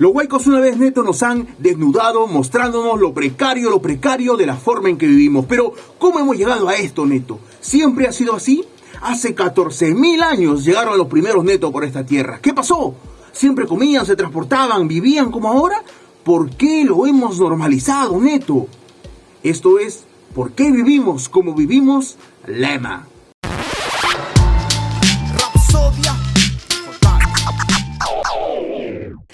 Los huaicos una vez netos nos han desnudado mostrándonos lo precario de la forma en que vivimos. Pero, ¿cómo hemos llegado a esto, neto? ¿Siempre ha sido así? Hace 14.000 años llegaron los primeros netos por esta tierra. ¿Qué pasó? ¿Siempre comían, se transportaban, vivían como ahora? ¿Por qué lo hemos normalizado, neto? Esto es, ¿por qué vivimos como vivimos? Lema.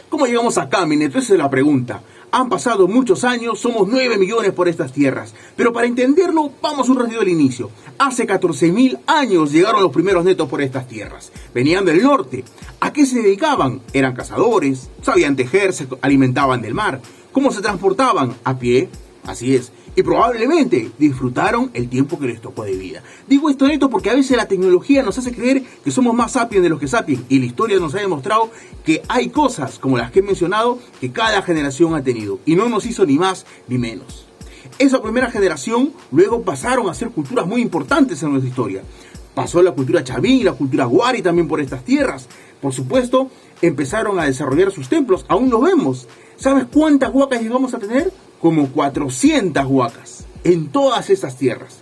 ¿Cómo llegamos acá, mi neto? Esa es la pregunta. Han pasado muchos años, somos 9 millones por estas tierras. Pero para entenderlo, vamos un ratito al inicio. Hace 14.000 años llegaron los primeros netos por estas tierras. Venían del norte. ¿A qué se dedicaban? Eran cazadores, sabían tejer, se alimentaban del mar. ¿Cómo se transportaban? A pie. Así es. Y probablemente disfrutaron el tiempo que les tocó de vida. Digo esto, neto, porque a veces la tecnología nos hace creer que somos más sapiens de los que sapiens. Y la historia nos ha demostrado que hay cosas, como las que he mencionado, que cada generación ha tenido. Y no nos hizo ni más ni menos. Esa primera generación luego pasaron a ser culturas muy importantes en nuestra historia. Pasó la cultura chaví, la cultura guari también por estas tierras. Por supuesto, empezaron a desarrollar sus templos. Aún lo vemos. ¿Sabes cuántas huacas llegamos a tener? Como 400 huacas en todas esas tierras.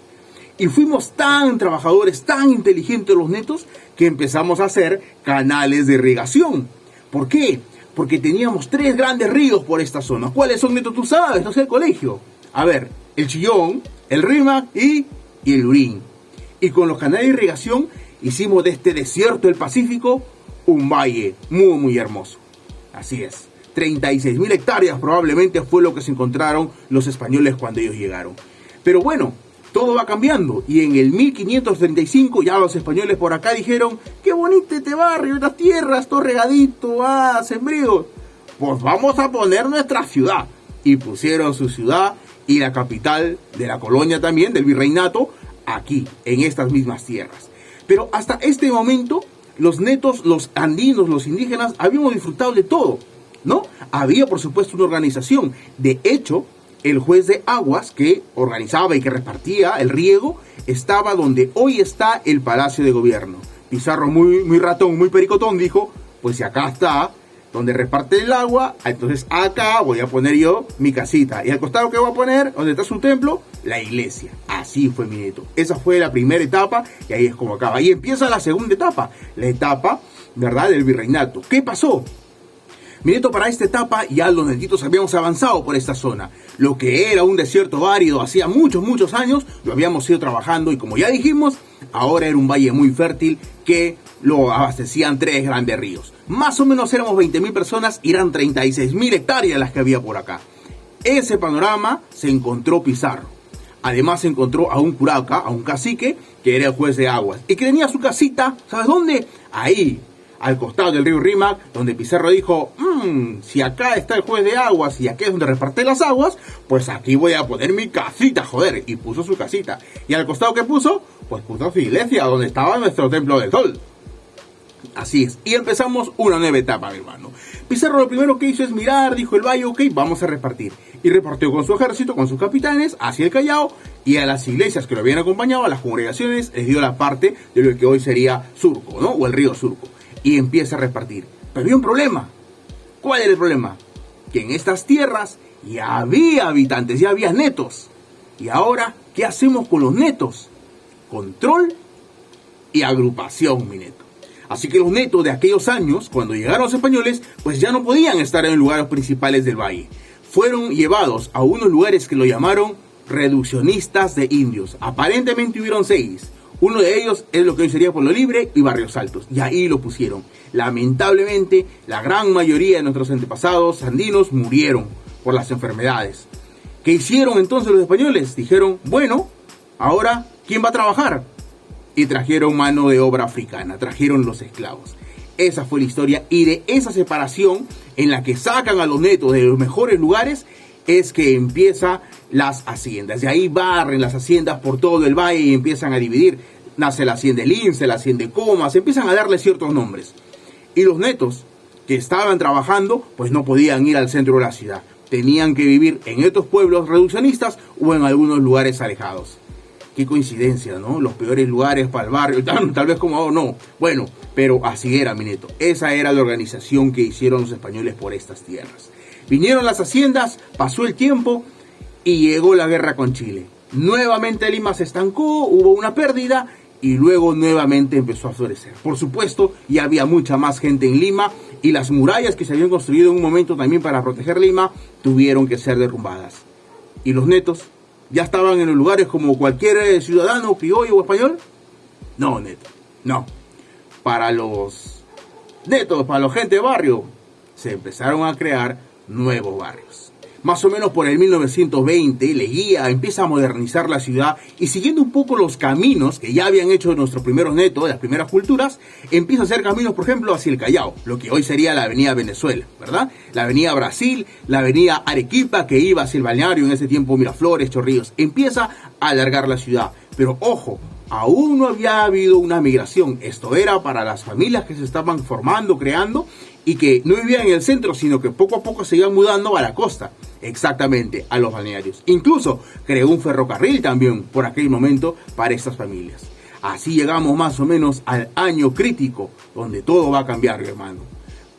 Y fuimos tan trabajadores, tan inteligentes los netos, que empezamos a hacer canales de irrigación. ¿Por qué? Porque teníamos 3 grandes ríos por esta zona. ¿Cuáles son, neto? Tú sabes, no sé, el colegio. A ver, el Chillón, el Rímac y el Lurín. Y con los canales de irrigación hicimos de este desierto del Pacífico un valle muy hermoso. Así es. 36.000 hectáreas probablemente fue lo que se encontraron los españoles cuando ellos llegaron. Pero bueno, todo va cambiando y en el 1535 ya los españoles por acá dijeron: ¡qué bonito este barrio, estas tierras, todo regadito, sembríos! Pues vamos a poner nuestra ciudad. Y pusieron su ciudad y la capital de la colonia también, del virreinato, aquí, en estas mismas tierras. Pero hasta este momento, los netos, los andinos, los indígenas, habíamos disfrutado de todo, ¿no? Había, por supuesto, una organización. De hecho, el juez de aguas que organizaba y que repartía el riego estaba donde hoy está el Palacio de Gobierno. Pizarro, muy ratón, muy pericotón, dijo: pues si acá está donde reparte el agua, entonces acá voy a poner yo mi casita. Y al costado, ¿qué voy a poner? Donde está su templo, la iglesia. Así fue, mi neto. Esa fue la primera etapa y ahí es como acaba. Y empieza la segunda etapa, la etapa, ¿verdad?, del virreinato. ¿Qué pasó? Mi neto, para esta etapa ya los netitos habíamos avanzado por esta zona. Lo que era un desierto árido hacía muchos años, lo habíamos ido trabajando y, como ya dijimos, ahora era un valle muy fértil que lo abastecían 3 grandes ríos. Más o menos éramos 20.000 personas y eran 36.000 hectáreas las que había por acá. Ese panorama se encontró Pizarro. Además se encontró a un curaca, a un cacique, que era el juez de aguas y que tenía su casita, ¿sabes dónde? Ahí, al costado del río Rímac, donde Pizarro dijo: si acá está el juez de aguas y aquí es donde reparte las aguas, pues aquí voy a poner mi casita, joder. Y puso su casita. Y al costado, ¿qué puso? Pues puso su iglesia, donde estaba nuestro templo del sol. Así es. Y empezamos una nueva etapa, mi hermano. Pizarro lo primero que hizo es mirar, dijo el valle: ok, vamos a repartir. Y repartió con su ejército, con sus capitanes, hacia el Callao, y a las iglesias que lo habían acompañado, a las congregaciones, les dio la parte de lo que hoy sería Surco, ¿no? O el río Surco. Y empieza a repartir. Pero había un problema. ¿Cuál era el problema? Que en estas tierras ya había habitantes, ya había netos. Y ahora, ¿qué hacemos con los netos? Control y agrupación, mi neto. Así que los netos de aquellos años, cuando llegaron los españoles, pues ya no podían estar en los lugares principales del valle. Fueron llevados a unos lugares que lo llamaron reduccionistas de indios. Aparentemente hubieron 6. Uno de ellos es lo que hoy sería Pueblo Libre y Barrios Altos. Y ahí lo pusieron. Lamentablemente, la gran mayoría de nuestros antepasados andinos murieron por las enfermedades. ¿Qué hicieron entonces los españoles? Dijeron: bueno, ahora, ¿quién va a trabajar? Y trajeron mano de obra africana, trajeron los esclavos. Esa fue la historia, y de esa separación en la que sacan a los netos de los mejores lugares es que empieza las haciendas. De ahí barren las haciendas por todo el valle y empiezan a dividir. Nace la hacienda de Lince, la hacienda de Comas, empiezan a darle ciertos nombres. Y los netos que estaban trabajando pues no podían ir al centro de la ciudad. Tenían que vivir en estos pueblos reduccionistas o en algunos lugares alejados. Qué coincidencia, ¿no? Los peores lugares para el barrio, tal vez como, no. Bueno, pero así era, mi neto. Esa era la organización que hicieron los españoles por estas tierras. Vinieron las haciendas, pasó el tiempo y llegó la guerra con Chile. Nuevamente Lima se estancó, hubo una pérdida y luego nuevamente empezó a florecer. Por supuesto, ya había mucha más gente en Lima y las murallas que se habían construido en un momento también para proteger Lima tuvieron que ser derrumbadas. Y los netos ya estaban en los lugares como cualquier ciudadano, criollo o español. No, neto, no. Para los netos, para la gente de barrio, se empezaron a crear nuevos barrios. Más o menos por el 1920, Leguía empieza a modernizar la ciudad y siguiendo un poco los caminos que ya habían hecho nuestros primeros netos de las primeras culturas, empieza a hacer caminos, por ejemplo, hacia el Callao, lo que hoy sería la avenida Venezuela, ¿verdad? La avenida Brasil, la avenida Arequipa, que iba hacia el balneario en ese tiempo, Miraflores, Chorrillos. Empieza a alargar la ciudad, pero ojo, aún no había habido una migración. Esto era para las familias que se estaban formando, creando y que no vivían en el centro, sino que poco a poco se iban mudando a la costa. Exactamente, a los balnearios. Incluso creó un ferrocarril también por aquel momento para estas familias. Así llegamos más o menos al año crítico, donde todo va a cambiar, hermano.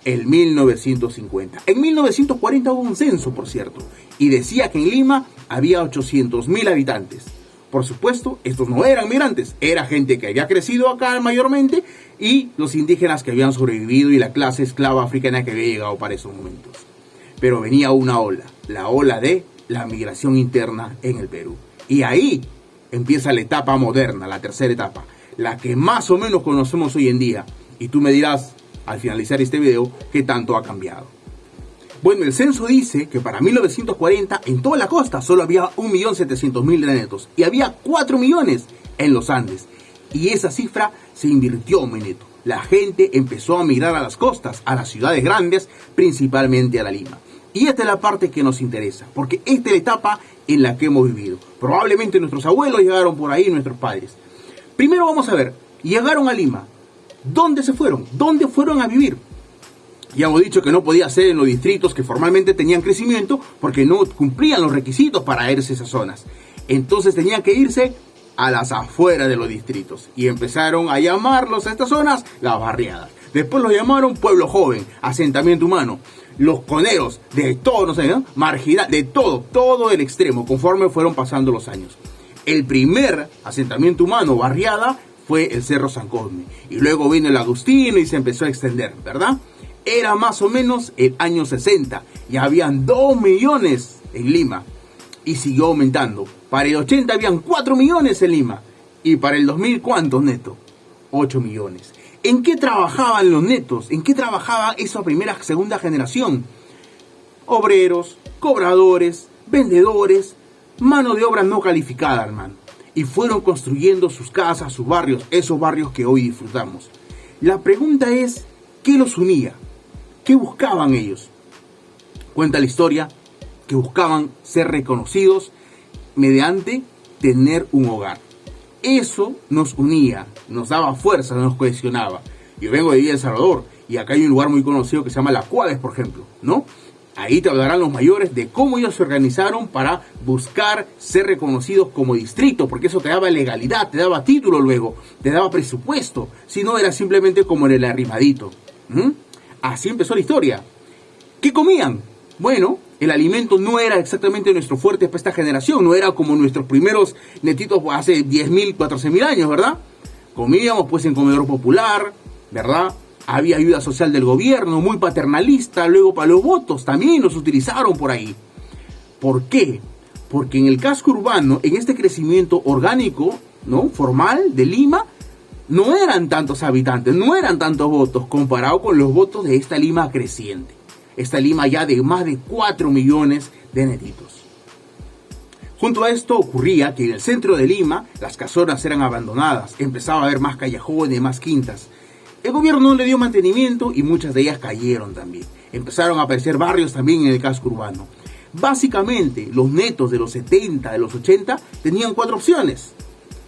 El 1950. En 1940 hubo un censo, por cierto, y decía que en Lima había 800.000 habitantes. Por supuesto, estos no eran migrantes, era gente que había crecido acá mayormente y los indígenas que habían sobrevivido y la clase esclava africana que había llegado para esos momentos. Pero venía una ola, la ola de la migración interna en el Perú. Y ahí empieza la etapa moderna, la tercera etapa, la que más o menos conocemos hoy en día. Y tú me dirás, al finalizar este video, qué tanto ha cambiado. Bueno, el censo dice que para 1940 en toda la costa solo había 1.700.000 netos y había 4 millones en los Andes. Y esa cifra se invirtió, mi neto. La gente empezó a migrar a las costas, a las ciudades grandes, principalmente a la Lima. Y esta es la parte que nos interesa, porque esta es la etapa en la que hemos vivido. Probablemente nuestros abuelos llegaron por ahí, nuestros padres. Primero vamos a ver, llegaron a Lima. ¿Dónde se fueron? ¿Dónde fueron a vivir? Ya hemos dicho que no podía ser en los distritos que formalmente tenían crecimiento porque no cumplían los requisitos para irse a esas zonas. Entonces tenían que irse a las afueras de los distritos y empezaron a llamarlos a estas zonas las barriadas. Después los llamaron pueblo joven, asentamiento humano, los coneros, de todo, no sé, ¿no? Marginal, de todo el extremo, conforme fueron pasando los años. El primer asentamiento humano, barriada, fue el Cerro San Cosme. Y luego vino el Agustino y se empezó a extender, ¿verdad? Era más o menos el año 60. Ya habían 2 millones en Lima. Y siguió aumentando. Para el 80 habían 4 millones en Lima. Y para el 2000, ¿cuántos netos? 8 millones. ¿En qué trabajaban los netos? ¿En qué trabajaba esa primera, segunda generación? Obreros, cobradores, vendedores, mano de obra no calificada, hermano. Y fueron construyendo sus casas, sus barrios, esos barrios que hoy disfrutamos. La pregunta es, ¿qué los unía? ¿Qué buscaban ellos? Cuenta la historia que buscaban ser reconocidos mediante tener un hogar. Eso nos unía, nos daba fuerza, nos cohesionaba. Yo vengo de Villa El Salvador y acá hay un lugar muy conocido que se llama La Cuadres, por ejemplo, ¿no? Ahí te hablarán los mayores de cómo ellos se organizaron para buscar ser reconocidos como distrito, porque eso te daba legalidad, te daba título luego, te daba presupuesto, si no era simplemente como en el arrimadito. Así empezó la historia. ¿Qué comían? Bueno, el alimento no era exactamente nuestro fuerte para esta generación, no era como nuestros primeros netitos hace 10.000, 14.000 años, ¿verdad? Comíamos pues en comedor popular, ¿verdad? Había ayuda social del gobierno, muy paternalista, luego para los votos también los utilizaron por ahí. ¿Por qué? Porque en el casco urbano, en este crecimiento orgánico, ¿no? Formal de Lima, no eran tantos habitantes, no eran tantos votos comparado con los votos de esta Lima creciente. Esta Lima ya de más de 4 millones de netitos. Junto a esto ocurría que en el centro de Lima las casonas eran abandonadas, empezaba a haber más callejones, más quintas. El gobierno no le dio mantenimiento y muchas de ellas cayeron también. Empezaron a aparecer barrios también en el casco urbano. Básicamente, los netos de los 70, de los 80, tenían 4 opciones.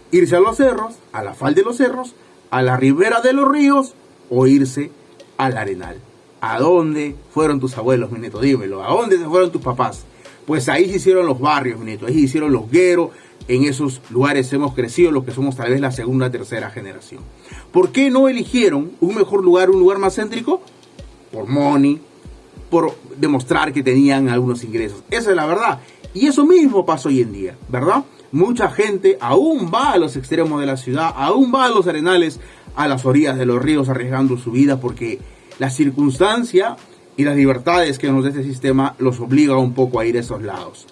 Irse a los cerros, a la falda de los cerros, a la ribera de los ríos o irse al Arenal. ¿A dónde fueron tus abuelos, mi neto? Dímelo. ¿A dónde se fueron tus papás? Pues ahí se hicieron los barrios, mi neto. Ahí se hicieron los gueros. en esos lugares hemos crecido los que somos tal vez la segunda o tercera generación. ¿Por qué no eligieron un mejor lugar, un lugar más céntrico? Por money, por demostrar que tenían algunos ingresos. Esa es la verdad. Y eso mismo pasa hoy en día, ¿verdad? Mucha gente aún va a los extremos de la ciudad, aún va a los arenales, a las orillas de los ríos arriesgando su vida porque la circunstancia y las libertades que nos da este sistema los obliga un poco a ir a esos lados.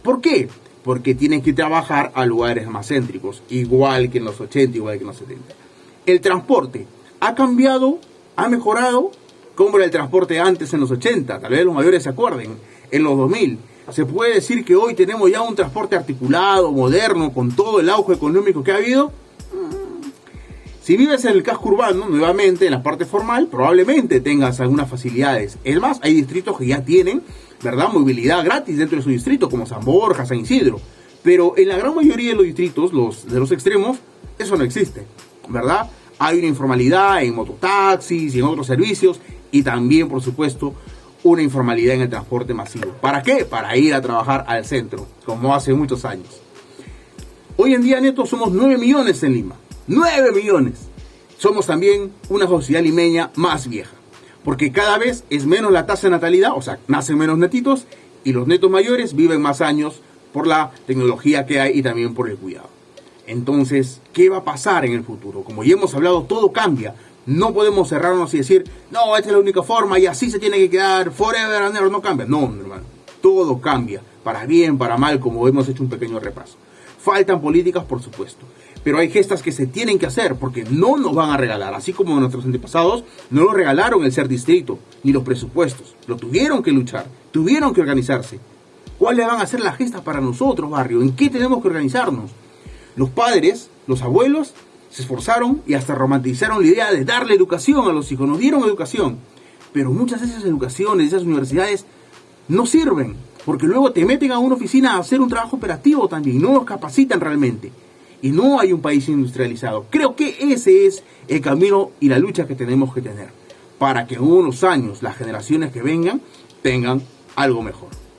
¿Por qué? Porque tienen que trabajar a lugares más céntricos, igual que en los 80, igual que en los 70. El transporte ha cambiado, ha mejorado, como era el transporte antes en los 80, tal vez los mayores se acuerden, en los 2000. Se puede decir que hoy tenemos ya un transporte articulado, moderno, con todo el auge económico que ha habido. Si vives en el casco urbano, nuevamente en la parte formal, probablemente tengas algunas facilidades. Es más, hay distritos que ya tienen, ¿verdad?, movilidad gratis dentro de su distrito, como San Borja, San Isidro. Pero en la gran mayoría de los distritos, de los extremos, eso no existe, ¿verdad? Hay una informalidad en mototaxis y en otros servicios, y también, por supuesto, una informalidad en el transporte masivo. ¿Para qué? Para ir a trabajar al centro, como hace muchos años. Hoy en día, neto, somos 9 millones en Lima. 9 millones. Somos también una sociedad limeña más vieja, porque cada vez es menos la tasa de natalidad, o sea, nacen menos netitos, y los netos mayores viven más años por la tecnología que hay y también por el cuidado. Entonces, ¿qué va a pasar en el futuro? Como ya hemos hablado, todo cambia. No podemos cerrarnos y decir, no, esta es la única forma y así se tiene que quedar forever and ever. No cambia. No, hermano. Todo cambia. Para bien, para mal, como hemos hecho un pequeño repaso. Faltan políticas, por supuesto. Pero hay gestas que se tienen que hacer porque no nos van a regalar. Así como nuestros antepasados no nos regalaron el ser distrito, ni los presupuestos. Lo tuvieron que luchar, tuvieron que organizarse. ¿Cuáles van a ser las gestas para nosotros, barrio? ¿En qué tenemos que organizarnos? Los padres, los abuelos, se esforzaron y hasta romantizaron la idea de darle educación a los hijos. Nos dieron educación. Pero muchas de esas educaciones, de esas universidades, no sirven. Porque luego te meten a una oficina a hacer un trabajo operativo también. No nos capacitan realmente. Y no hay un país industrializado. Creo que ese es el camino y la lucha que tenemos que tener. Para que en unos años las generaciones que vengan tengan algo mejor.